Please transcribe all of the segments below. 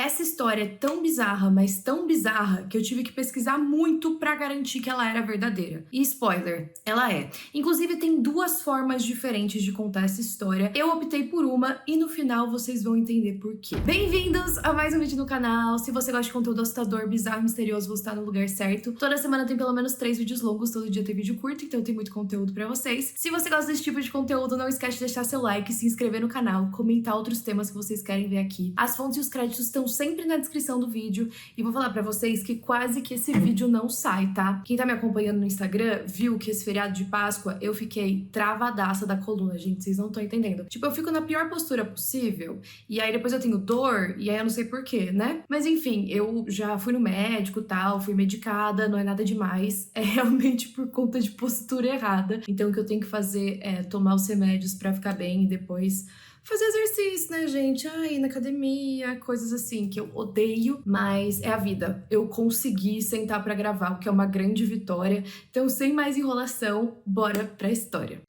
Essa história é tão bizarra, mas tão bizarra, que eu tive que pesquisar muito pra garantir que ela era verdadeira. E spoiler, ela é. Inclusive, tem duas formas diferentes de contar essa história. Eu optei por uma e no final vocês vão entender por quê. Bem-vindos a mais um vídeo no canal. Se você gosta de conteúdo assustador, bizarro e misterioso, você está no lugar certo. Toda semana tem pelo menos 3 vídeos longos, todo dia tem vídeo curto, então tem muito conteúdo pra vocês. Se você gosta desse tipo de conteúdo, não esquece de deixar seu like, se inscrever no canal, comentar outros temas que vocês querem ver aqui. As fontes e os créditos estão sempre na descrição do vídeo. E vou falar pra vocês que quase que esse vídeo não sai, tá? Quem tá me acompanhando no Instagram viu que esse feriado de Páscoa eu fiquei travadaça da coluna, gente, vocês não estão entendendo. Tipo, eu fico na pior postura possível, e aí depois eu tenho dor, e aí eu não sei porquê, né? Mas enfim, eu já fui no médico e tal, fui medicada, não é nada demais, é realmente por conta de postura errada. Então o que eu tenho que fazer é tomar os remédios pra ficar bem e depois fazer exercício, né, gente? Ir na academia, coisas assim que eu odeio, mas é a vida. Eu consegui sentar pra gravar, o que é uma grande vitória. Então, sem mais enrolação, bora pra história.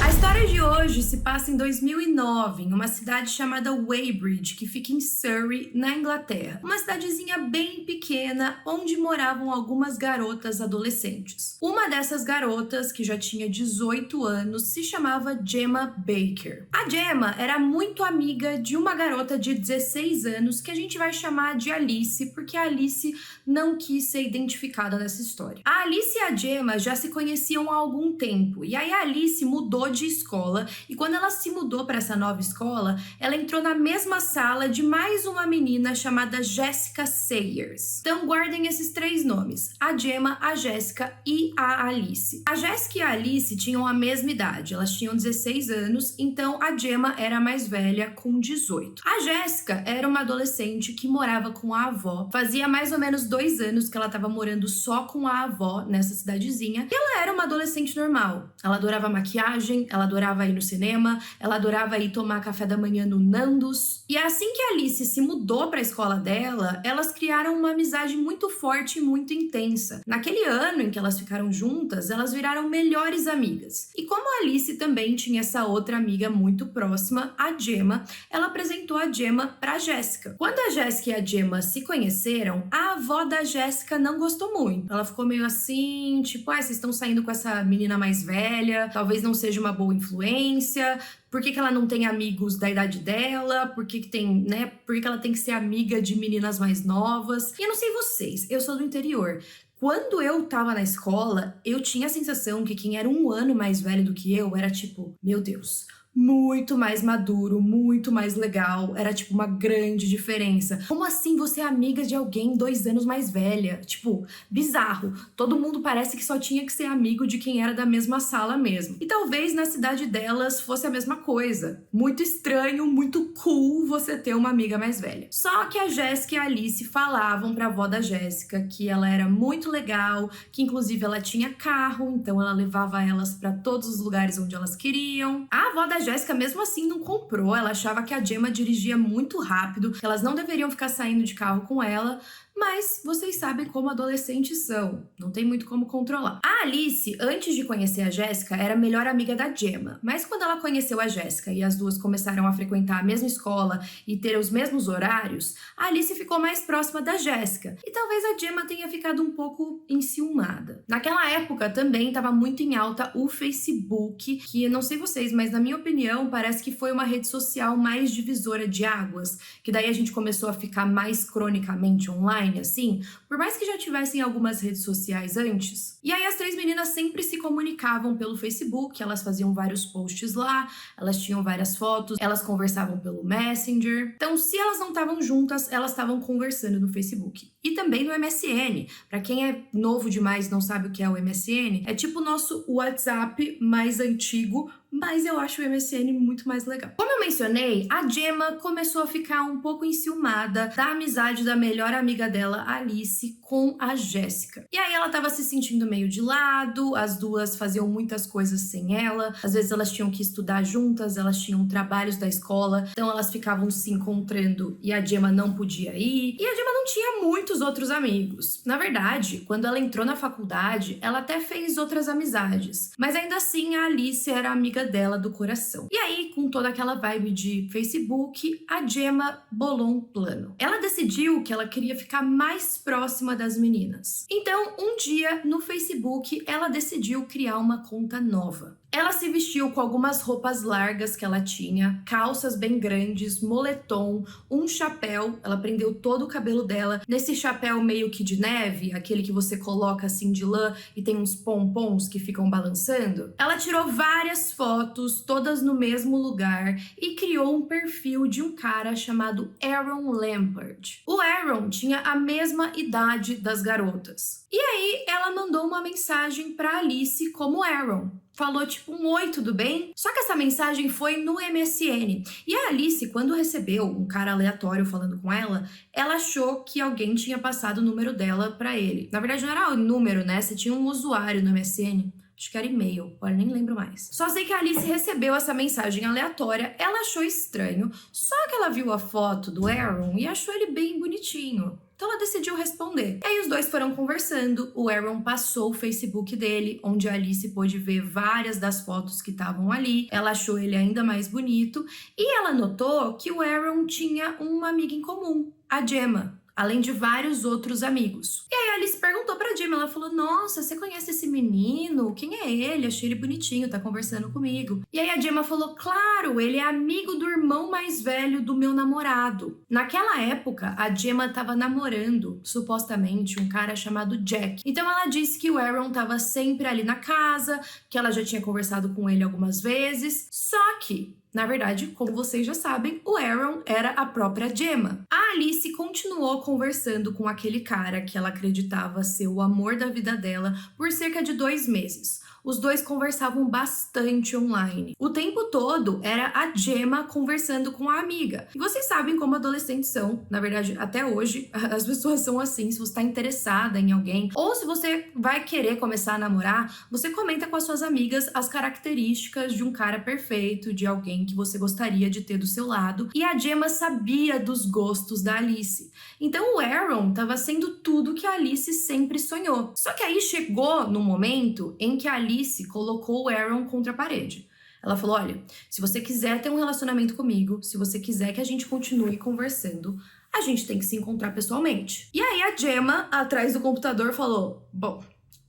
A história de hoje se passa em 2009, em uma cidade chamada Weybridge, que fica em Surrey, na Inglaterra. Uma cidadezinha bem pequena, onde moravam algumas garotas adolescentes. Uma dessas garotas, que já tinha 18 anos, se chamava Gemma Baker. A Gemma era muito amiga de uma garota de 16 anos, que a gente vai chamar de Alice, porque a Alice não quis ser identificada nessa história. A Alice e a Gemma já se conheciam há algum tempo, e aí a Alice mudou de escola, e quando ela se mudou para essa nova escola, ela entrou na mesma sala de mais uma menina chamada Jessica Sayers. Então guardem esses 3 nomes: a Gemma, a Jessica e a Alice. A Jessica e a Alice tinham a mesma idade, elas tinham 16 anos, então a Gemma era a mais velha, com 18. A Jessica era uma adolescente que morava com a avó, fazia mais ou menos 2 anos que ela estava morando só com a avó nessa cidadezinha, e ela era uma adolescente normal. Ela adorava maquiagem, ela adorava ir no cinema, ela adorava ir tomar café da manhã no Nandos. E assim que a Alice se mudou para a escola dela, elas criaram uma amizade muito forte e muito intensa. Naquele ano em que elas ficaram juntas, elas viraram melhores amigas. E como a Alice também tinha essa outra amiga muito próxima, a Gemma, ela apresentou a Gemma para Jéssica. Quando a Jéssica e a Gemma se conheceram, a avó da Jéssica não gostou muito. Ela ficou meio assim, tipo, vocês estão saindo com essa menina mais velha, talvez não seja uma boa influência. Por que ela não tem amigos da idade dela? Por que tem, né? Por que ela tem que ser amiga de meninas mais novas? E eu não sei vocês, eu sou do interior. Quando eu tava na escola, eu tinha a sensação que quem era um ano mais velho do que eu era tipo, meu Deus, muito mais maduro, muito mais legal. Era tipo uma grande diferença. Como assim você é amiga de alguém 2 anos mais velha? Tipo, bizarro. Todo mundo parece que só tinha que ser amigo de quem era da mesma sala mesmo. E talvez na cidade delas fosse a mesma coisa. Muito estranho, muito cool você ter uma amiga mais velha. Só que a Jéssica e a Alice falavam pra avó da Jéssica que ela era muito legal, que inclusive ela tinha carro, então ela levava elas pra todos os lugares onde elas queriam. A avó da Jéssica mesmo assim não comprou, ela achava que a Gemma dirigia muito rápido, que elas não deveriam ficar saindo de carro com ela, mas vocês sabem como adolescentes são, não tem muito como controlar. A Alice, antes de conhecer a Jéssica, era a melhor amiga da Gemma, mas quando ela conheceu a Jéssica e as duas começaram a frequentar a mesma escola e ter os mesmos horários, a Alice ficou mais próxima da Jéssica, e talvez a Gemma tenha ficado um pouco enciumada. Naquela época também estava muito em alta o Facebook, que não sei vocês, mas na minha opinião parece que foi uma rede social mais divisora de águas, que daí a gente começou a ficar mais cronicamente online, assim, por mais que já tivessem algumas redes sociais antes. E aí as 3 meninas sempre se comunicavam pelo Facebook, elas faziam vários posts lá, elas tinham várias fotos, elas conversavam pelo Messenger. Então, se elas não estavam juntas, elas estavam conversando no Facebook. E também no MSN. Pra quem é novo demais e não sabe o que é o MSN, é tipo o nosso WhatsApp mais antigo, mas eu acho o MSN muito mais legal. Como eu mencionei, a Gemma começou a ficar um pouco enciumada da amizade da melhor amiga dela, Alice, com com a Jéssica. E aí ela tava se sentindo meio de lado, as duas faziam muitas coisas sem ela, às vezes elas tinham que estudar juntas, elas tinham trabalhos da escola, então elas ficavam se encontrando e a Gemma não podia ir. E a Gemma não tinha muitos outros amigos. Na verdade, quando ela entrou na faculdade, ela até fez outras amizades, mas ainda assim a Alice era amiga dela do coração. E aí, com toda aquela vibe de Facebook, a Gemma bolou um plano. Ela decidiu que ela queria ficar mais próxima das meninas. Então, um dia, no Facebook, ela decidiu criar uma conta nova. Ela se vestiu com algumas roupas largas que ela tinha, calças bem grandes, moletom, um chapéu. Ela prendeu todo o cabelo dela nesse chapéu meio que de neve, aquele que você coloca assim de lã e tem uns pompons que ficam balançando. Ela tirou várias fotos, todas no mesmo lugar, e criou um perfil de um cara chamado Aaron Lampard. O Aaron tinha a mesma idade das garotas. E aí ela mandou uma mensagem para Alice como Aaron. Falou tipo um oi, tudo bem? Só que essa mensagem foi no MSN. E a Alice, quando recebeu um cara aleatório falando com ela, ela achou que alguém tinha passado o número dela pra ele. Na verdade, não era o número, né? Você tinha um usuário no MSN. Acho que era e-mail, olha, nem lembro mais. Só sei que a Alice recebeu essa mensagem aleatória, ela achou estranho, só que ela viu a foto do Aaron e achou ele bem bonitinho. Então ela decidiu responder. E aí os dois foram conversando, o Aaron passou o Facebook dele, onde a Alice pôde ver várias das fotos que estavam ali. Ela achou ele ainda mais bonito e ela notou que o Aaron tinha uma amiga em comum, a Gemma, além de vários outros amigos. E aí a Alice perguntou pra Gemma, ela falou, nossa, você conhece esse menino? Quem é ele? Achei ele bonitinho, tá conversando comigo. E aí a Gemma falou, claro, ele é amigo do irmão mais velho do meu namorado. Naquela época, a Gemma tava namorando, supostamente, um cara chamado Jack. Então ela disse que o Aaron tava sempre ali na casa, que ela já tinha conversado com ele algumas vezes, só que na verdade, como vocês já sabem, o Aaron era a própria Gemma. A Alice continuou conversando com aquele cara que ela acreditava ser o amor da vida dela por cerca de 2 meses. Os dois conversavam bastante online. O tempo todo era a Gemma conversando com a amiga. E vocês sabem como adolescentes são. Na verdade, até hoje, as pessoas são assim. Se você está interessada em alguém, ou se você vai querer começar a namorar, você comenta com as suas amigas as características de um cara perfeito, de alguém que você gostaria de ter do seu lado. E a Gemma sabia dos gostos da Alice. Então o Aaron estava sendo tudo que a Alice sempre sonhou. Só que aí chegou no momento em que a Alice colocou o Aaron contra a parede. Ela falou, olha, se você quiser ter um relacionamento comigo, se você quiser que a gente continue conversando, a gente tem que se encontrar pessoalmente. E aí a Gemma, atrás do computador, falou, bom,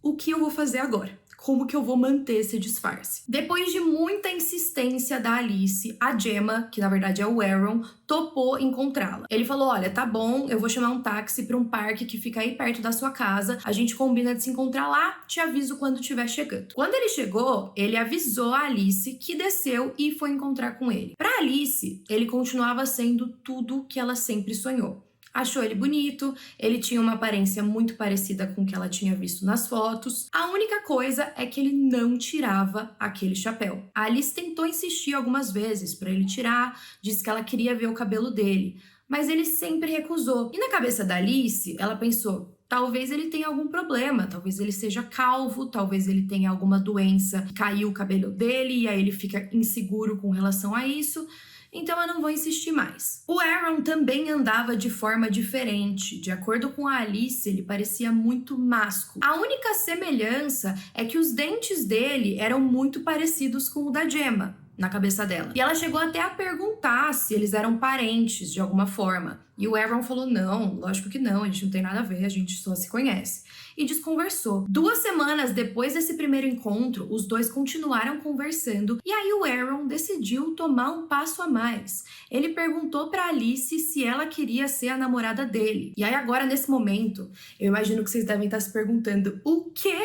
o que eu vou fazer agora? Como que eu vou manter esse disfarce? Depois de muita insistência da Alice, a Gemma, que na verdade é o Aaron, topou encontrá-la. Ele falou, olha, tá bom, eu vou chamar um táxi para um parque que fica aí perto da sua casa, a gente combina de se encontrar lá, te aviso quando estiver chegando. Quando ele chegou, ele avisou a Alice que desceu e foi encontrar com ele. Para Alice, ele continuava sendo tudo que ela sempre sonhou. Achou ele bonito, ele tinha uma aparência muito parecida com o que ela tinha visto nas fotos. A única coisa é que ele não tirava aquele chapéu. A Alice tentou insistir algumas vezes para ele tirar, disse que ela queria ver o cabelo dele, mas ele sempre recusou. E na cabeça da Alice, ela pensou, talvez ele tenha algum problema, talvez ele seja calvo, talvez ele tenha alguma doença que caiu o cabelo dele e aí ele fica inseguro com relação a isso. Então eu não vou insistir mais. O Aaron também andava de forma diferente. De acordo com a Alice, ele parecia muito másculo. A única semelhança é que os dentes dele eram muito parecidos com o da Gemma, na cabeça dela. E ela chegou até a perguntar se eles eram parentes de alguma forma. E o Aaron falou, não, lógico que não, a gente não tem nada a ver, a gente só se conhece. E desconversou. 2 semanas depois desse primeiro encontro, os dois continuaram conversando e aí o Aaron decidiu tomar um passo a mais. Ele perguntou pra Alice se ela queria ser a namorada dele. E aí agora, nesse momento, eu imagino que vocês devem estar se perguntando, o quê?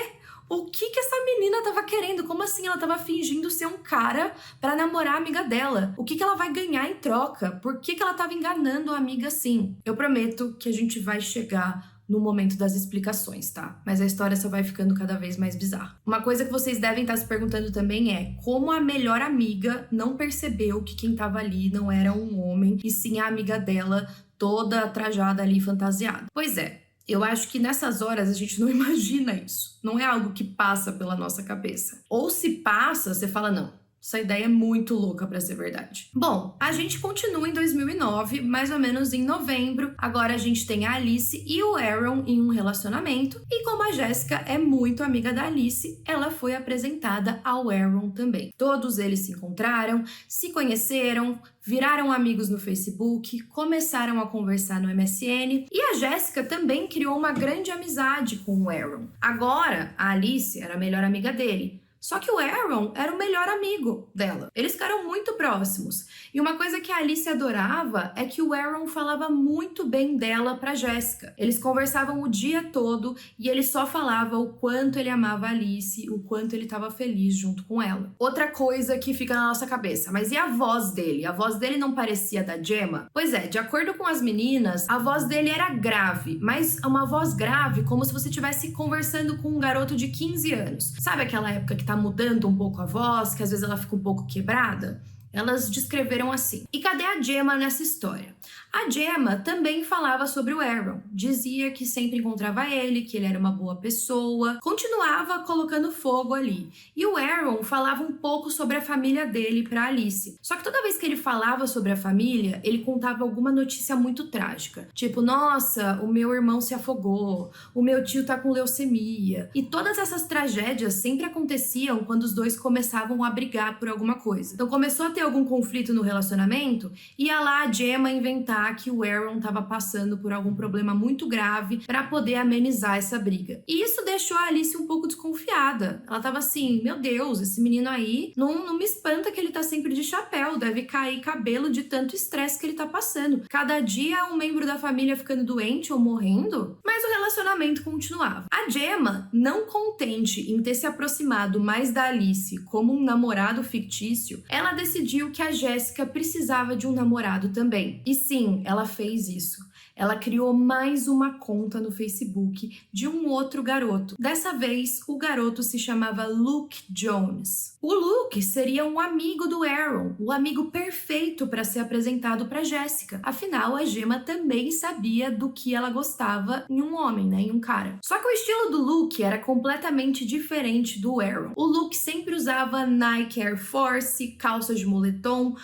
O que essa menina tava querendo? Como assim ela tava fingindo ser um cara pra namorar a amiga dela? O que ela vai ganhar em troca? Por que ela tava enganando a amiga assim? Eu prometo que a gente vai chegar no momento das explicações, tá? Mas a história só vai ficando cada vez mais bizarra. Uma coisa que vocês devem estar se perguntando também é como a melhor amiga não percebeu que quem tava ali não era um homem, e sim a amiga dela toda trajada ali, fantasiada. Pois é. Eu acho que nessas horas a gente não imagina isso. Não é algo que passa pela nossa cabeça. Ou se passa, você fala, não, essa ideia é muito louca pra ser verdade. Bom, a gente continua em 2009, mais ou menos em novembro. Agora a gente tem a Alice e o Aaron em um relacionamento. E como a Jéssica é muito amiga da Alice, ela foi apresentada ao Aaron também. Todos eles se encontraram, se conheceram, viraram amigos no Facebook, começaram a conversar no MSN. E a Jéssica também criou uma grande amizade com o Aaron. Agora, a Alice era a melhor amiga dele. Só que o Aaron era o melhor amigo dela. Eles ficaram muito próximos. E uma coisa que a Alice adorava é que o Aaron falava muito bem dela pra Jéssica. Eles conversavam o dia todo e ele só falava o quanto ele amava a Alice, o quanto ele estava feliz junto com ela. Outra coisa que fica na nossa cabeça, mas e a voz dele? A voz dele não parecia da Gemma? Pois é, de acordo com as meninas, a voz dele era grave, mas uma voz grave como se você estivesse conversando com um garoto de 15 anos. Sabe aquela época que tá mudando um pouco a voz, que às vezes ela fica um pouco quebrada? Elas descreveram assim. E cadê a Gemma nessa história? A Gemma também falava sobre o Aaron. Dizia que sempre encontrava ele, que ele era uma boa pessoa. Continuava colocando fogo ali. E o Aaron falava um pouco sobre a família dele para Alice. Só que toda vez que ele falava sobre a família, ele contava alguma notícia muito trágica. Tipo, nossa, o meu irmão se afogou. O meu tio tá com leucemia. E todas essas tragédias sempre aconteciam quando os dois começavam a brigar por alguma coisa. Então começou a ter algum conflito no relacionamento, ia lá a Gemma inventar que o Aaron estava passando por algum problema muito grave para poder amenizar essa briga. E isso deixou a Alice um pouco desconfiada. Ela tava assim, meu Deus, esse menino aí não me espanta que ele tá sempre de chapéu, deve cair cabelo de tanto estresse que ele tá passando. Cada dia um membro da família ficando doente ou morrendo, mas o relacionamento continuava. A Gemma, não contente em ter se aproximado mais da Alice como um namorado fictício, ela decidiu que a Jéssica precisava de um namorado também. E sim, ela fez isso. Ela criou mais uma conta no Facebook de um outro garoto. Dessa vez, o garoto se chamava Luke Jones. O Luke seria um amigo do Aaron, o amigo perfeito para ser apresentado para Jéssica. Afinal, a Gemma também sabia do que ela gostava em um homem, né, em um cara. Só que o estilo do Luke era completamente diferente do Aaron. O Luke sempre usava Nike Air Force, calças de moletom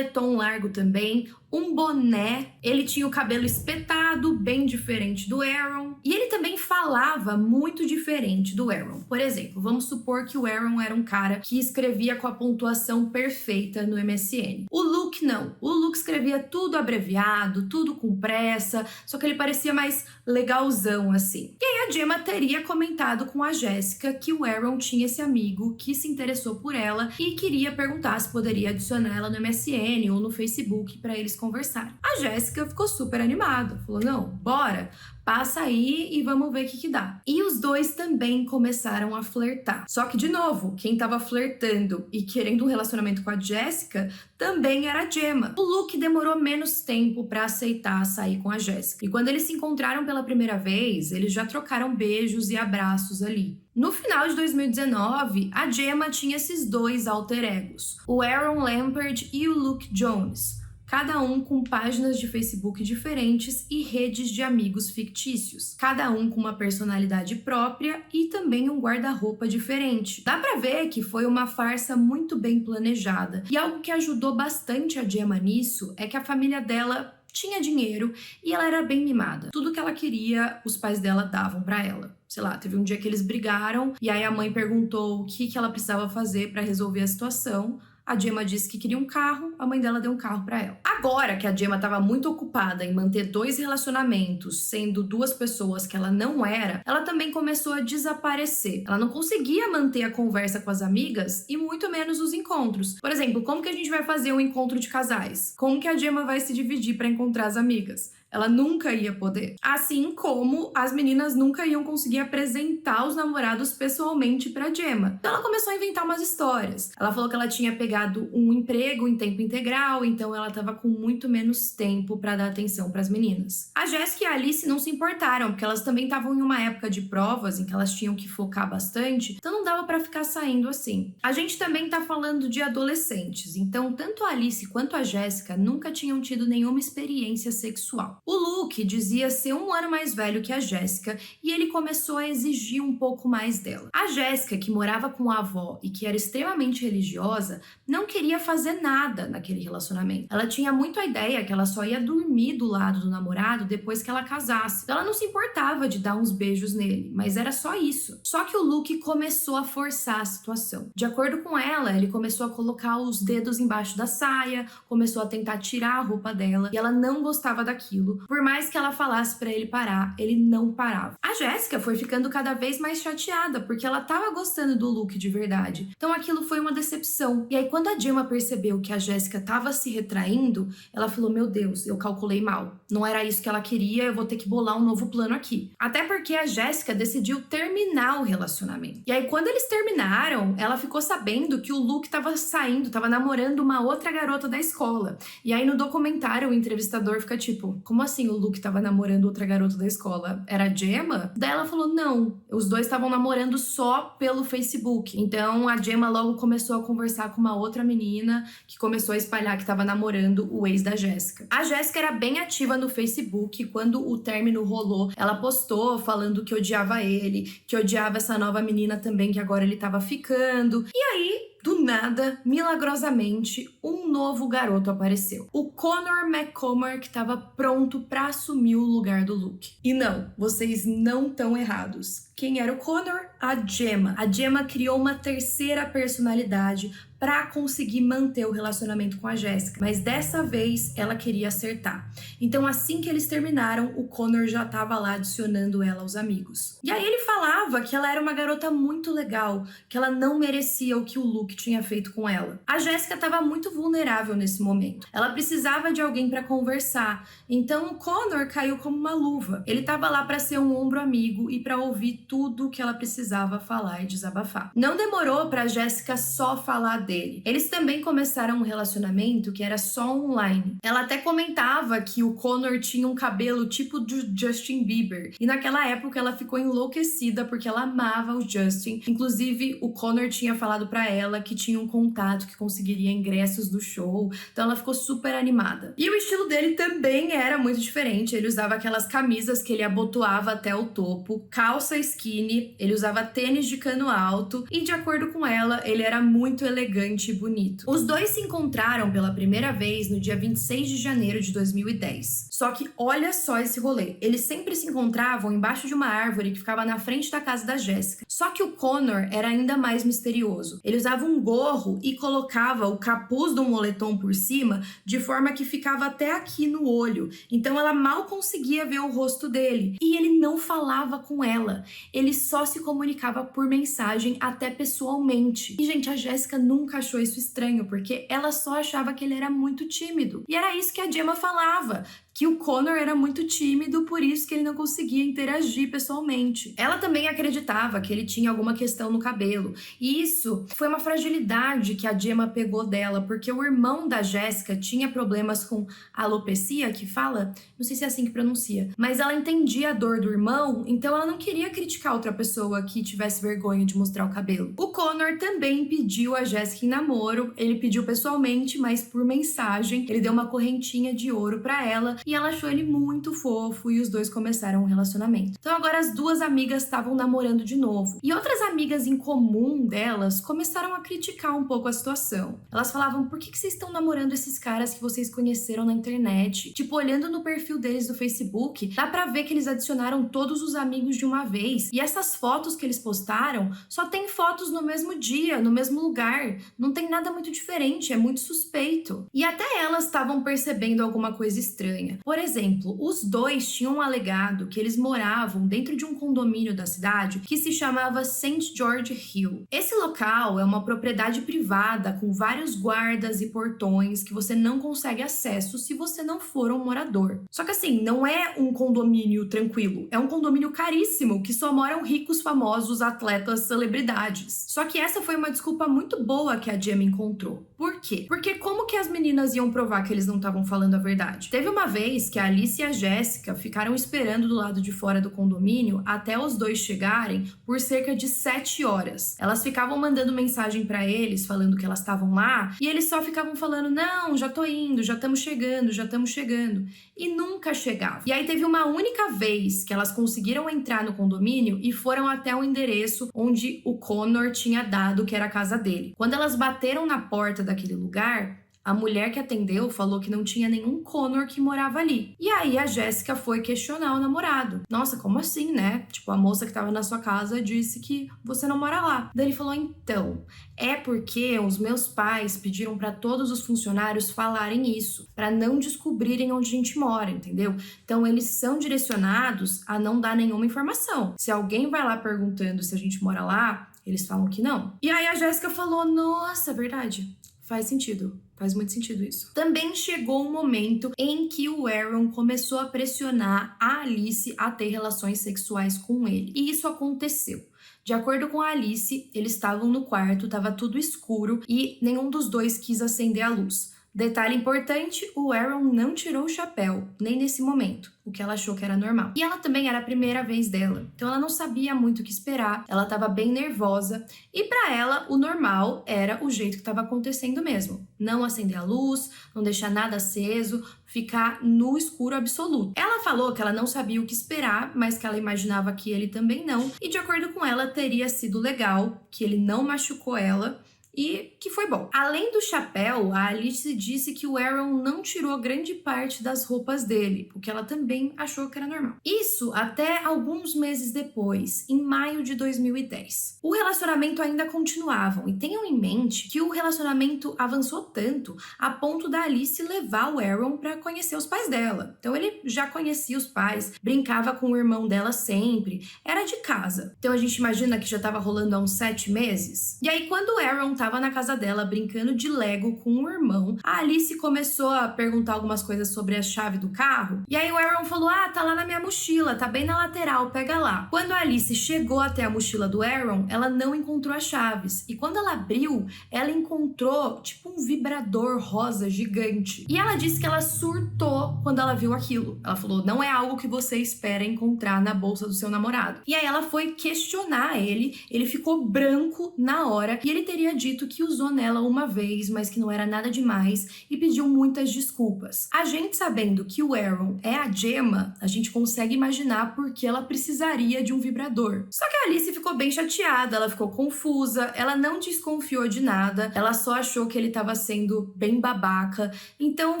largo também, um boné, ele tinha o cabelo espetado, bem diferente do Aaron, e ele também falava muito diferente do Aaron. Por exemplo, vamos supor que o Aaron era um cara que escrevia com a pontuação perfeita no MSN. O Luke não. O Luke escrevia tudo abreviado, tudo com pressa, só que ele parecia mais legalzão assim. E aí a Gemma teria comentado com a Jéssica que o Aaron tinha esse amigo que se interessou por ela e queria perguntar se poderia adicionar ela no MSN ou no Facebook para eles conversarem. A Jéssica ficou super animada, falou, não, bora, passa aí e vamos ver o que dá. E os dois também começaram a flertar. Só que, de novo, quem tava flertando e querendo um relacionamento com a Jéssica também era a Gemma. O Luke demorou menos tempo pra aceitar sair com a Jéssica. E quando eles se encontraram pela primeira vez, eles já trocaram beijos e abraços ali. No final de 2019, a Gemma tinha esses dois alter egos, o Aaron Lampert e o Luke Jones, cada um com páginas de Facebook diferentes e redes de amigos fictícios, cada um com uma personalidade própria e também um guarda-roupa diferente. Dá pra ver que foi uma farsa muito bem planejada, e algo que ajudou bastante a Gemma nisso é que a família dela tinha dinheiro e ela era bem mimada. Tudo que ela queria, os pais dela davam pra ela. Sei lá, teve um dia que eles brigaram e aí a mãe perguntou o que ela precisava fazer pra resolver a situação. A Gemma disse que queria um carro, a mãe dela deu um carro pra ela. Agora que a Gemma estava muito ocupada em manter dois relacionamentos, sendo duas pessoas que ela não era, ela também começou a desaparecer. Ela não conseguia manter a conversa com as amigas e muito menos os encontros. Por exemplo, como que a gente vai fazer um encontro de casais? Como que a Gemma vai se dividir para encontrar as amigas? Ela nunca ia poder. Assim como as meninas nunca iam conseguir apresentar os namorados pessoalmente pra Gemma. Então ela começou a inventar umas histórias. Ela falou que ela tinha pegado um emprego em tempo integral, então ela tava com muito menos tempo pra dar atenção pras meninas. A Jéssica e a Alice não se importaram, porque elas também estavam em uma época de provas em que elas tinham que focar bastante, então não dava pra ficar saindo assim. A gente também tá falando de adolescentes, então tanto a Alice quanto a Jéssica nunca tinham tido nenhuma experiência sexual. O Luke dizia ser 1 ano mais velho que a Jéssica e ele começou a exigir um pouco mais dela. A Jéssica, que morava com a avó e que era extremamente religiosa, não queria fazer nada naquele relacionamento. Ela tinha muito a ideia que ela só ia dormir do lado do namorado depois que ela casasse. Ela não se importava de dar uns beijos nele, mas era só isso. Só que o Luke começou a forçar a situação. De acordo com ela, ele começou a colocar os dedos embaixo da saia, começou a tentar tirar a roupa dela e ela não gostava daquilo. Por mais que ela falasse pra ele parar, ele não parava. A Jéssica foi ficando cada vez mais chateada porque ela tava gostando do Luke de verdade. Então aquilo foi uma decepção. E aí quando a Gemma percebeu que a Jéssica tava se retraindo, ela falou: meu Deus, eu calculei mal. Não era isso que ela queria, eu vou ter que bolar um novo plano aqui. Até porque a Jéssica decidiu terminar o relacionamento. E aí quando eles terminaram, ela ficou sabendo que o Luke tava saindo, tava namorando uma outra garota da escola. E aí no documentário o entrevistador fica tipo: como assim o Luke tava namorando outra garota da escola? Era a Gemma? Daí ela falou: não, os dois estavam namorando só pelo Facebook. Então a Gemma logo começou a conversar com uma outra menina que começou a espalhar que tava namorando o ex da Jéssica. A Jéssica era bem ativa no Facebook. Quando o término rolou, ela postou falando que odiava ele, que odiava essa nova menina também que agora ele tava ficando. E aí, do nada, milagrosamente, um novo garoto apareceu. O Connor McCormack estava pronto para assumir o lugar do Luke. E não, vocês não estão errados. Quem era o Connor? A Gemma. A Gemma criou uma terceira personalidade para conseguir manter o relacionamento com a Jéssica, mas dessa vez ela queria acertar. Então assim que eles terminaram, o Connor já estava lá adicionando ela aos amigos. E aí ele falava que ela era uma garota muito legal, que ela não merecia o que o Luke tinha feito com ela. A Jéssica estava muito vulnerável nesse momento. Ela precisava de alguém para conversar. Então o Connor caiu como uma luva. Ele estava lá para ser um ombro amigo e para ouvir tudo o que ela precisava falar e desabafar. Não demorou para Jéssica só falar dele. Eles também começaram um relacionamento que era só online. Ela até comentava que o Connor tinha um cabelo tipo do Justin Bieber. E naquela época ela ficou enlouquecida porque ela amava o Justin. Inclusive, o Connor tinha falado pra ela que tinha um contato que conseguiria ingressos do show. Então ela ficou super animada. E o estilo dele também era muito diferente. Ele usava aquelas camisas que ele abotoava até o topo, calça skinny, ele usava tênis de cano alto e, de acordo com ela, ele era muito elegante e bonito. Os dois se encontraram pela primeira vez no dia 26 de janeiro de 2010. Só que olha só esse rolê. Eles sempre se encontravam embaixo de uma árvore que ficava na frente da casa da Jéssica. Só que o Connor era ainda mais misterioso. Ele usava um gorro e colocava o capuz do moletom por cima de forma que ficava até aqui no olho. Então ela mal conseguia ver o rosto dele. E ele não falava com ela. Ele só se comunicava por mensagem, até pessoalmente. E, gente, a Jéssica nunca achou isso estranho, porque ela só achava que ele era muito tímido. E era isso que a Gemma falava, que o Connor era muito tímido, por isso que ele não conseguia interagir pessoalmente. Ela também acreditava que ele tinha alguma questão no cabelo. E isso foi uma fragilidade que a Gemma pegou dela, porque o irmão da Jéssica tinha problemas com alopecia, que fala, não sei se é assim que pronuncia, mas ela entendia a dor do irmão, então ela não queria criticar outra pessoa que tivesse vergonha de mostrar o cabelo. O Connor também pediu a Jéssica em namoro, ele pediu pessoalmente, mas por mensagem, ele deu uma correntinha de ouro pra ela, e ela achou ele muito fofo e os dois começaram um relacionamento. Então agora as duas amigas estavam namorando de novo. E outras amigas em comum delas começaram a criticar um pouco a situação. Elas falavam: por que vocês estão namorando esses caras que vocês conheceram na internet? Tipo, olhando no perfil deles do Facebook, dá pra ver que eles adicionaram todos os amigos de uma vez. E essas fotos que eles postaram só tem fotos no mesmo dia, no mesmo lugar. Não tem nada muito diferente, é muito suspeito. E até elas estavam percebendo alguma coisa estranha. Por exemplo, os dois tinham alegado que eles moravam dentro de um condomínio da cidade que se chamava St. George Hill. Esse local é uma propriedade privada com vários guardas e portões que você não consegue acesso se você não for um morador. Só que assim, não é um condomínio tranquilo, é um condomínio caríssimo que só moram ricos, famosos, atletas, celebridades. Só que essa foi uma desculpa muito boa que a Gemma encontrou. Por Por quê? Porque como que as meninas iam provar que eles não estavam falando a verdade? Teve uma vez que a Alice e a Jéssica ficaram esperando do lado de fora do condomínio até os dois chegarem por cerca de 7 horas. Elas ficavam mandando mensagem pra eles, falando que elas estavam lá, e eles só ficavam falando, não, já tô indo, já estamos chegando, já estamos chegando. E nunca chegavam. E aí teve uma única vez que elas conseguiram entrar no condomínio e foram até o endereço onde o Connor tinha dado, que era a casa dele. Quando elas bateram na porta daquele lugar, a mulher que atendeu falou que não tinha nenhum Connor que morava ali. E aí a Jéssica foi questionar o namorado. Nossa, como assim, né? Tipo, a moça que tava na sua casa disse que você não mora lá. Daí ele falou, então, é porque os meus pais pediram pra todos os funcionários falarem isso, pra não descobrirem onde a gente mora, entendeu? Então eles são direcionados a não dar nenhuma informação. Se alguém vai lá perguntando se a gente mora lá, eles falam que não. E aí a Jéssica falou, nossa, verdade, faz sentido. Faz muito sentido isso. Também chegou um momento em que o Aaron começou a pressionar a Alice a ter relações sexuais com ele. E isso aconteceu. De acordo com a Alice, eles estavam no quarto, estava tudo escuro e nenhum dos dois quis acender a luz. Detalhe importante, o Aaron não tirou o chapéu, nem nesse momento, o que ela achou que era normal. E ela também era a primeira vez dela, então ela não sabia muito o que esperar, ela estava bem nervosa, e para ela o normal era o jeito que estava acontecendo mesmo. Não acender a luz, não deixar nada aceso, ficar no escuro absoluto. Ela falou que ela não sabia o que esperar, mas que ela imaginava que ele também não, e de acordo com ela teria sido legal, que ele não machucou ela, e que foi bom. Além do chapéu, a Alice disse que o Aaron não tirou grande parte das roupas dele, porque ela também achou que era normal. Isso até alguns meses depois, em maio de 2010. O relacionamento ainda continuava, e tenham em mente que o relacionamento avançou tanto a ponto da Alice levar o Aaron para conhecer os pais dela. Então ele já conhecia os pais, brincava com o irmão dela sempre, era de casa. Então a gente imagina que já estava rolando há uns 7 meses. E aí quando o Aaron estava na casa dela brincando de Lego com o irmão, a Alice começou a perguntar algumas coisas sobre a chave do carro, e aí o Aaron falou, tá lá na minha mochila, tá bem na lateral, pega lá. Quando a Alice chegou até a mochila do Aaron, ela não encontrou as chaves, e quando ela abriu, ela encontrou tipo um vibrador rosa gigante, e ela disse que ela surtou quando ela viu aquilo. Ela falou, não é algo que você espera encontrar na bolsa do seu namorado. E aí ela foi questionar ele ficou branco na hora, e ele teria dito que usou nela uma vez, mas que não era nada demais, e pediu muitas desculpas. A gente sabendo que o Aaron é a Gemma, a gente consegue imaginar por que ela precisaria de um vibrador. Só que a Alice ficou bem chateada, ela ficou confusa, ela não desconfiou de nada, ela só achou que ele estava sendo bem babaca, então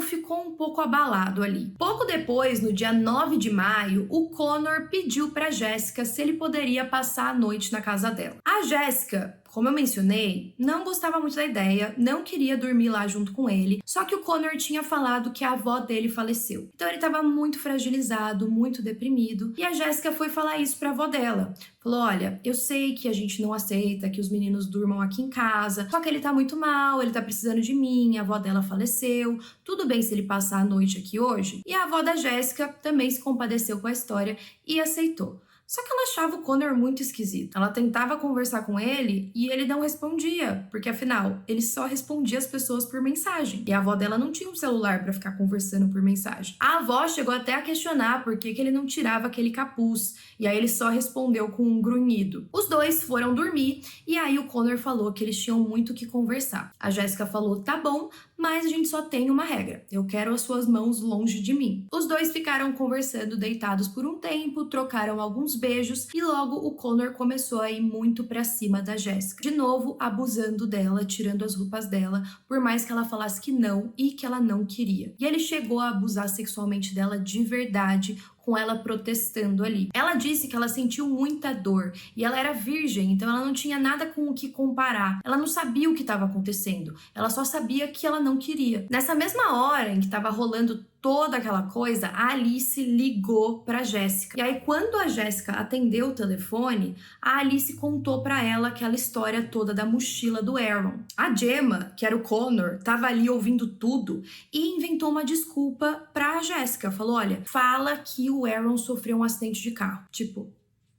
ficou um pouco abalado ali. Pouco depois, no dia 9 de maio, o Connor pediu para Jéssica se ele poderia passar a noite na casa dela. A Jéssica, como eu mencionei, não gostava muito da ideia, não queria dormir lá junto com ele, só que o Connor tinha falado que a avó dele faleceu. Então ele estava muito fragilizado, muito deprimido, e a Jéssica foi falar isso pra avó dela. Falou, olha, eu sei que a gente não aceita que os meninos durmam aqui em casa, só que ele tá muito mal, ele tá precisando de mim, a avó dela faleceu, tudo bem se ele passar a noite aqui hoje? E a avó da Jéssica também se compadeceu com a história e aceitou. Só que ela achava o Connor muito esquisito. Ela tentava conversar com ele e ele não respondia, porque afinal, ele só respondia as pessoas por mensagem. E a avó dela não tinha um celular pra ficar conversando por mensagem. A avó chegou até a questionar por que ele não tirava aquele capuz, e aí ele só respondeu com um grunhido. Os dois foram dormir e aí o Connor falou que eles tinham muito o que conversar. A Jéssica falou, tá bom, mas a gente só tem uma regra. Eu quero as suas mãos longe de mim. Os dois ficaram conversando deitados por um tempo, trocaram alguns beijos e logo o Connor começou a ir muito pra cima da Jéssica. De novo, abusando dela, tirando as roupas dela, por mais que ela falasse que não e que ela não queria. E ele chegou a abusar sexualmente dela de verdade, com ela protestando ali. Ela disse que ela sentiu muita dor e ela era virgem, então ela não tinha nada com o que comparar. Ela não sabia o que estava acontecendo, ela só sabia que ela não queria. Nessa mesma hora em que estava rolando toda aquela coisa, a Alice ligou pra Jéssica. E aí, quando a Jéssica atendeu o telefone, a Alice contou pra ela aquela história toda da mochila do Aaron. A Gemma, que era o Connor, tava ali ouvindo tudo e inventou uma desculpa pra Jéssica. Falou, olha, fala que o Aaron sofreu um acidente de carro. Tipo,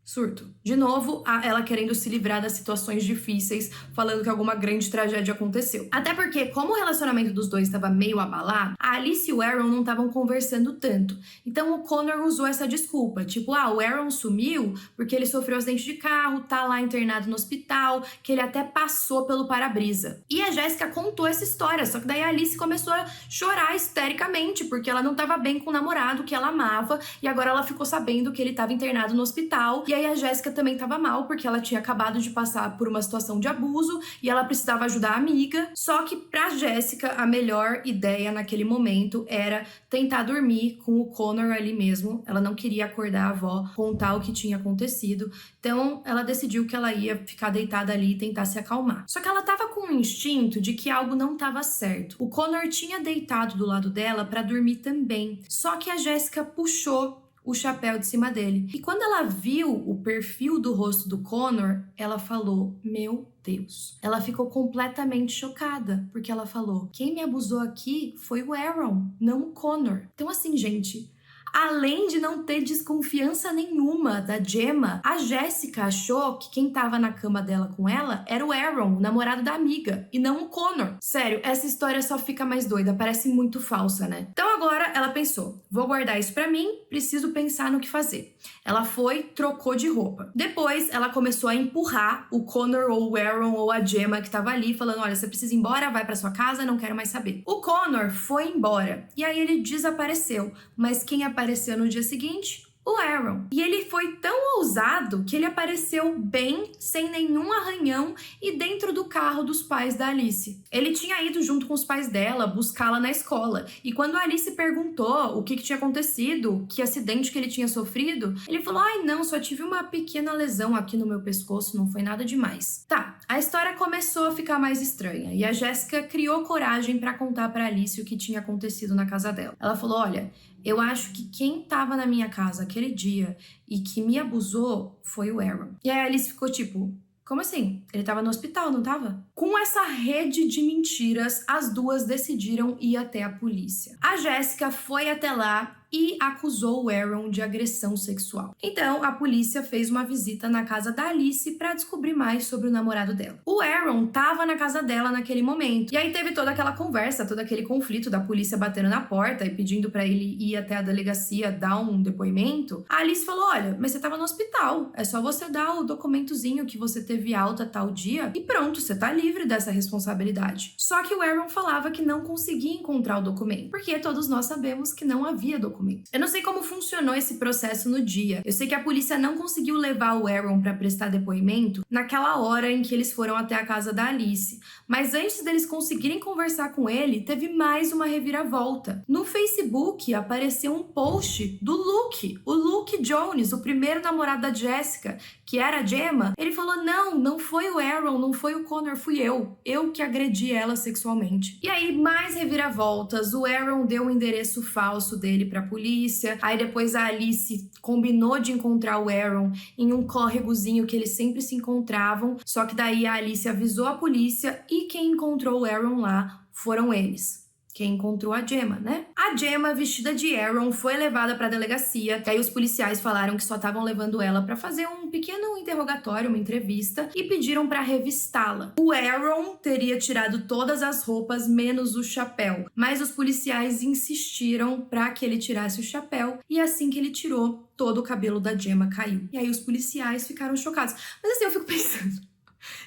Surto. De novo, ela querendo se livrar das situações difíceis, falando que alguma grande tragédia aconteceu. Até porque, como o relacionamento dos dois estava meio abalado, a Alice e o Aaron não estavam conversando tanto. Então o Connor usou essa desculpa, tipo, o Aaron sumiu porque ele sofreu um acidente de carro, tá lá internado no hospital, que ele até passou pelo para-brisa. E a Jéssica contou essa história, só que daí a Alice começou a chorar histericamente, porque ela não estava bem com o namorado que ela amava, e agora ela ficou sabendo que ele estava internado no hospital, e aí a Jéssica também estava mal, porque ela tinha acabado de passar por uma situação de abuso, e ela precisava ajudar a amiga. Só que pra Jéssica, a melhor ideia naquele momento era tentar dormir com o Connor ali mesmo. Ela não queria acordar a avó, contar o que tinha acontecido. Então, ela decidiu que ela ia ficar deitada ali e tentar se acalmar. Só que ela tava com um instinto de que algo não estava certo. O Connor tinha deitado do lado dela para dormir também. Só que a Jéssica puxou o chapéu de cima dele. E quando ela viu o perfil do rosto do Connor, ela falou: meu Deus. Ela ficou completamente chocada, porque ela falou: quem me abusou aqui foi o Aaron, não o Connor. Então assim, gente, além de não ter desconfiança nenhuma da Gemma, a Jéssica achou que quem tava na cama dela com ela era o Aaron, o namorado da amiga, e não o Connor. Sério, essa história só fica mais doida, parece muito falsa, né? Então agora ela pensou: vou guardar isso pra mim, preciso pensar no que fazer. Ela foi, trocou de roupa. Depois ela começou a empurrar o Connor ou o Aaron ou a Gemma que tava ali, falando: olha, você precisa ir embora, vai pra sua casa, não quero mais saber. O Connor foi embora, e aí ele desapareceu, mas quem apareceu no dia seguinte? O Aaron. E ele foi tão ousado que ele apareceu bem, sem nenhum arranhão e dentro do carro dos pais da Alice. Ele tinha ido junto com os pais dela buscá-la na escola. E quando a Alice perguntou o que tinha acontecido, que acidente que ele tinha sofrido, ele falou: ai não, só tive uma pequena lesão aqui no meu pescoço, não foi nada demais. Tá, a história começou a ficar mais estranha e a Jéssica criou coragem para contar para Alice o que tinha acontecido na casa dela. Ela falou: olha, eu acho que quem tava na minha casa aquele dia e que me abusou foi o Aaron. E aí a Alice ficou tipo: como assim? Ele tava no hospital, não tava? Com essa rede de mentiras, as duas decidiram ir até a polícia. A Jéssica foi até lá e acusou o Aaron de agressão sexual. Então, a polícia fez uma visita na casa da Alice para descobrir mais sobre o namorado dela. O Aaron tava na casa dela naquele momento. E aí teve toda aquela conversa, todo aquele conflito da polícia batendo na porta e pedindo para ele ir até a delegacia dar um depoimento. A Alice falou: olha, mas você tava no hospital, é só você dar o documentozinho que você teve alta tal dia e pronto, você tá livre dessa responsabilidade. Só que o Aaron falava que não conseguia encontrar o documento, porque todos nós sabemos que não havia documento. Eu não sei como funcionou esse processo no dia. Eu sei que a polícia não conseguiu levar o Aaron para prestar depoimento naquela hora em que eles foram até a casa da Alice. Mas antes deles conseguirem conversar com ele, teve mais uma reviravolta. No Facebook apareceu um post do Luke, o Luke Jones, o primeiro namorado da Jéssica, que era a Gemma. Ele falou: não foi o Aaron, não foi o Connor, fui eu que agredi ela sexualmente. E aí, mais reviravoltas. O Aaron deu o endereço falso dele pra polícia. Aí depois a Alice combinou de encontrar o Aaron em um córregozinho que eles sempre se encontravam. Só que daí a Alice avisou a polícia e quem encontrou o Aaron lá foram eles. Quem encontrou a Gemma, né? A Gemma, vestida de Aaron, foi levada para a delegacia. Aí os policiais falaram que só estavam levando ela para fazer um pequeno interrogatório, uma entrevista, e pediram para revistá-la. O Aaron teria tirado todas as roupas, menos o chapéu. Mas os policiais insistiram para que ele tirasse o chapéu, e assim que ele tirou, todo o cabelo da Gemma caiu. E aí os policiais ficaram chocados. Mas assim, eu fico pensando: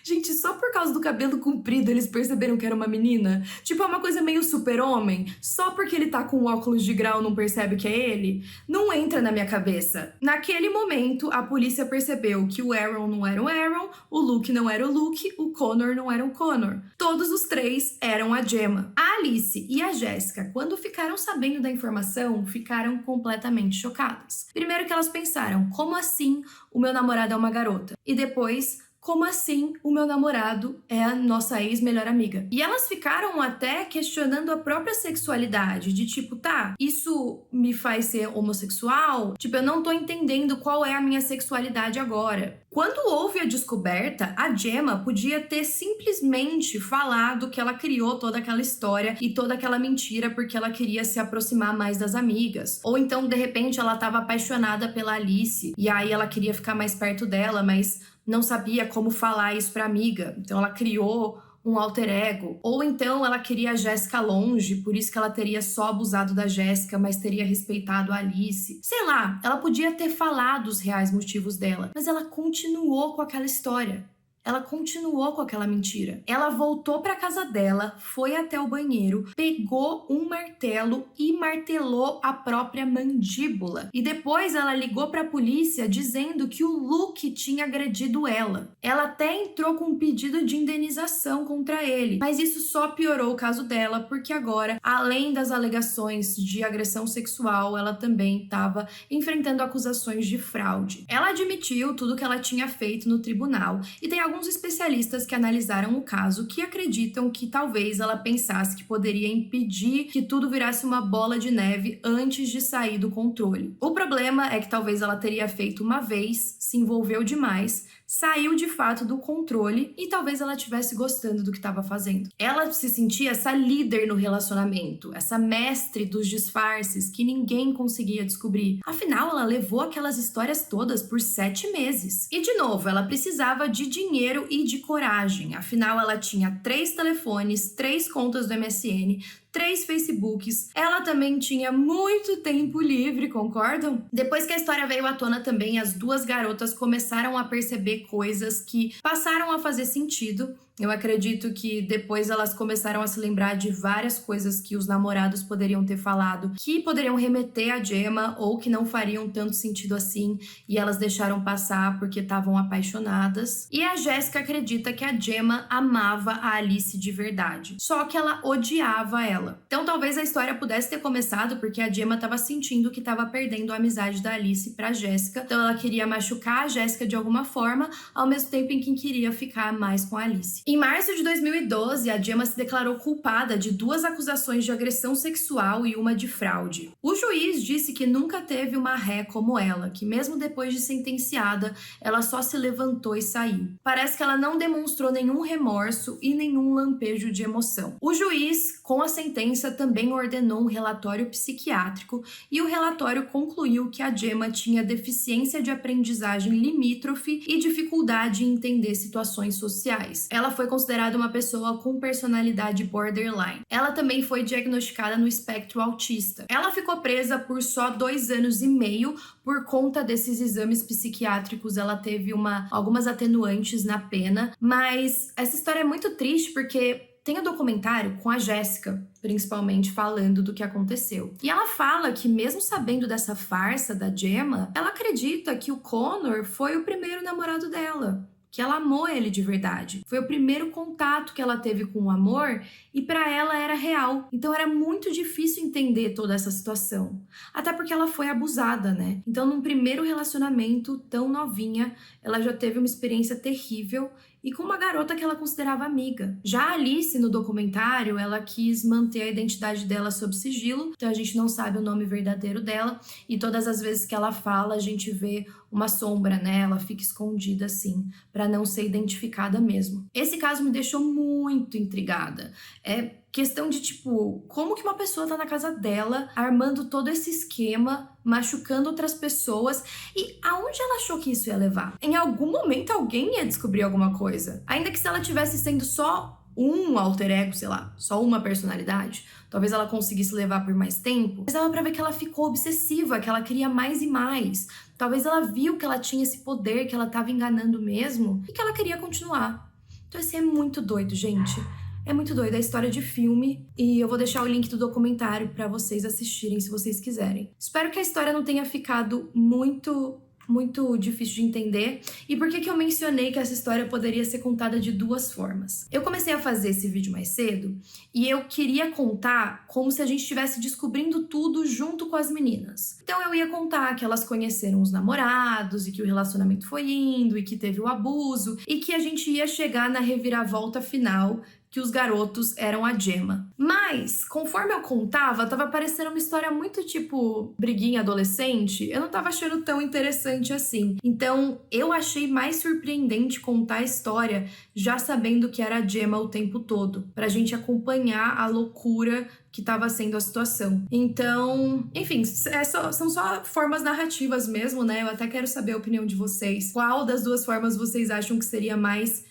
gente, só por causa do cabelo comprido eles perceberam que era uma menina? Tipo, é uma coisa meio super-homem. Só porque ele tá com óculos de grau não percebe que é ele? Não entra na minha cabeça. Naquele momento, a polícia percebeu que o Aaron não era o Aaron, o Luke não era o Luke, o Connor não era o Connor. Todos os três eram a Gemma. A Alice e a Jéssica, quando ficaram sabendo da informação, ficaram completamente chocadas. Primeiro que elas pensaram: como assim o meu namorado é uma garota? E depois: como assim o meu namorado é a nossa ex-melhor amiga? E elas ficaram até questionando a própria sexualidade, de tipo, tá, isso me faz ser homossexual? Tipo, eu não tô entendendo qual é a minha sexualidade agora. Quando houve a descoberta, a Gemma podia ter simplesmente falado que ela criou toda aquela história e toda aquela mentira porque ela queria se aproximar mais das amigas. Ou então, de repente, ela estava apaixonada pela Alice e aí ela queria ficar mais perto dela, mas não sabia como falar isso pra amiga. Então ela criou um alter ego. Ou então ela queria a Jéssica longe, por isso que ela teria só abusado da Jéssica, mas teria respeitado a Alice. Sei lá, ela podia ter falado os reais motivos dela, mas ela continuou com aquela história. Ela continuou com aquela mentira. Ela voltou para casa dela, foi até o banheiro, pegou um martelo e martelou a própria mandíbula. E depois ela ligou para a polícia dizendo que o Luke tinha agredido ela. Ela até entrou com um pedido de indenização contra ele, mas isso só piorou o caso dela, porque agora, além das alegações de agressão sexual, ela também estava enfrentando acusações de fraude. Ela admitiu tudo que ela tinha feito no tribunal e tem alguns especialistas que analisaram o caso que acreditam que talvez ela pensasse que poderia impedir que tudo virasse uma bola de neve antes de sair do controle. O problema é que talvez ela teria feito uma vez, se envolveu demais, saiu de fato do controle e talvez ela estivesse gostando do que estava fazendo. Ela se sentia essa líder no relacionamento, essa mestre dos disfarces que ninguém conseguia descobrir. Afinal, ela levou aquelas histórias todas por 7 meses. E de novo, ela precisava de dinheiro e de coragem. Afinal, ela tinha 3 telefones, 3 contas do MSN, 3 Facebooks. Ela também tinha muito tempo livre, concordam? Depois que a história veio à tona também, as 2 garotas começaram a perceber coisas que passaram a fazer sentido. Eu acredito que depois elas começaram a se lembrar de várias coisas que os namorados poderiam ter falado, que poderiam remeter a Gemma ou que não fariam tanto sentido assim, e elas deixaram passar porque estavam apaixonadas. E a Jéssica acredita que a Gemma amava a Alice de verdade, só que ela odiava ela. Então talvez a história pudesse ter começado porque a Gemma estava sentindo que estava perdendo a amizade da Alice pra Jéssica, então ela queria machucar a Jéssica de alguma forma, ao mesmo tempo em que queria ficar mais com a Alice. Em março de 2012, a Gemma se declarou culpada de 2 acusações de agressão sexual e uma de fraude. O juiz disse que nunca teve uma ré como ela, que mesmo depois de sentenciada, ela só se levantou e saiu. Parece que ela não demonstrou nenhum remorso e nenhum lampejo de emoção. O juiz, com a sentença, também ordenou um relatório psiquiátrico e o relatório concluiu que a Gemma tinha deficiência de aprendizagem limítrofe e dificuldade em entender situações sociais. Ela foi considerada uma pessoa com personalidade borderline. Ela também foi diagnosticada no espectro autista. Ela ficou presa por só 2 anos e meio por conta desses exames psiquiátricos. Ela teve algumas atenuantes na pena, mas essa história é muito triste porque tem um documentário com a Jéssica, principalmente, falando do que aconteceu. E ela fala que, mesmo sabendo dessa farsa da Gemma, ela acredita que o Connor foi o primeiro namorado dela, que ela amou ele de verdade. Foi o primeiro contato que ela teve com o amor e para ela era real. Então era muito difícil entender toda essa situação. Até porque ela foi abusada, né? Então num primeiro relacionamento tão novinha, ela já teve uma experiência terrível e com uma garota que ela considerava amiga. Já a Alice, no documentário, ela quis manter a identidade dela sob sigilo, então a gente não sabe o nome verdadeiro dela, e todas as vezes que ela fala, a gente vê uma sombra, né? Ela fica escondida assim, para não ser identificada mesmo. Esse caso me deixou muito intrigada. É questão de, tipo, como que uma pessoa tá na casa dela, armando todo esse esquema, machucando outras pessoas, e aonde ela achou que isso ia levar? Em algum momento alguém ia descobrir alguma coisa. Ainda que se ela tivesse sendo só um alter ego, sei lá, só uma personalidade, talvez ela conseguisse levar por mais tempo, mas dava pra ver que ela ficou obsessiva, que ela queria mais e mais. Talvez ela viu que ela tinha esse poder, que ela tava enganando mesmo, e que ela queria continuar. Então assim, é muito doido, gente. É muito doido, é história de filme, e eu vou deixar o link do documentário pra vocês assistirem se vocês quiserem. Espero que a história não tenha ficado muito muito difícil de entender. E por que eu mencionei que essa história poderia ser contada de duas formas? Eu comecei a fazer esse vídeo mais cedo e eu queria contar como se a gente estivesse descobrindo tudo junto com as meninas. Então eu ia contar que elas conheceram os namorados e que o relacionamento foi indo e que teve o abuso e que a gente ia chegar na reviravolta final que os garotos eram a Gemma. Mas, conforme eu contava, tava parecendo uma história muito tipo briguinha adolescente. Eu não tava achando tão interessante assim. Então, eu achei mais surpreendente contar a história já sabendo que era a Gemma o tempo todo, pra gente acompanhar a loucura que estava sendo a situação. Então, enfim, são só formas narrativas mesmo, né? Eu até quero saber a opinião de vocês. Qual das duas formas vocês acham que seria mais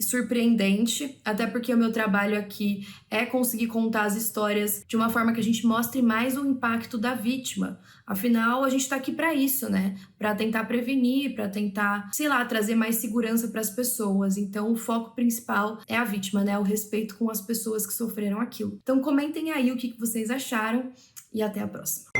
surpreendente, até porque o meu trabalho aqui é conseguir contar as histórias de uma forma que a gente mostre mais o impacto da vítima. Afinal, a gente tá aqui pra isso, né? Pra tentar prevenir, pra tentar, sei lá, trazer mais segurança pras pessoas. Então, o foco principal é a vítima, né? O respeito com as pessoas que sofreram aquilo. Então, comentem aí o que vocês acharam e até a próxima.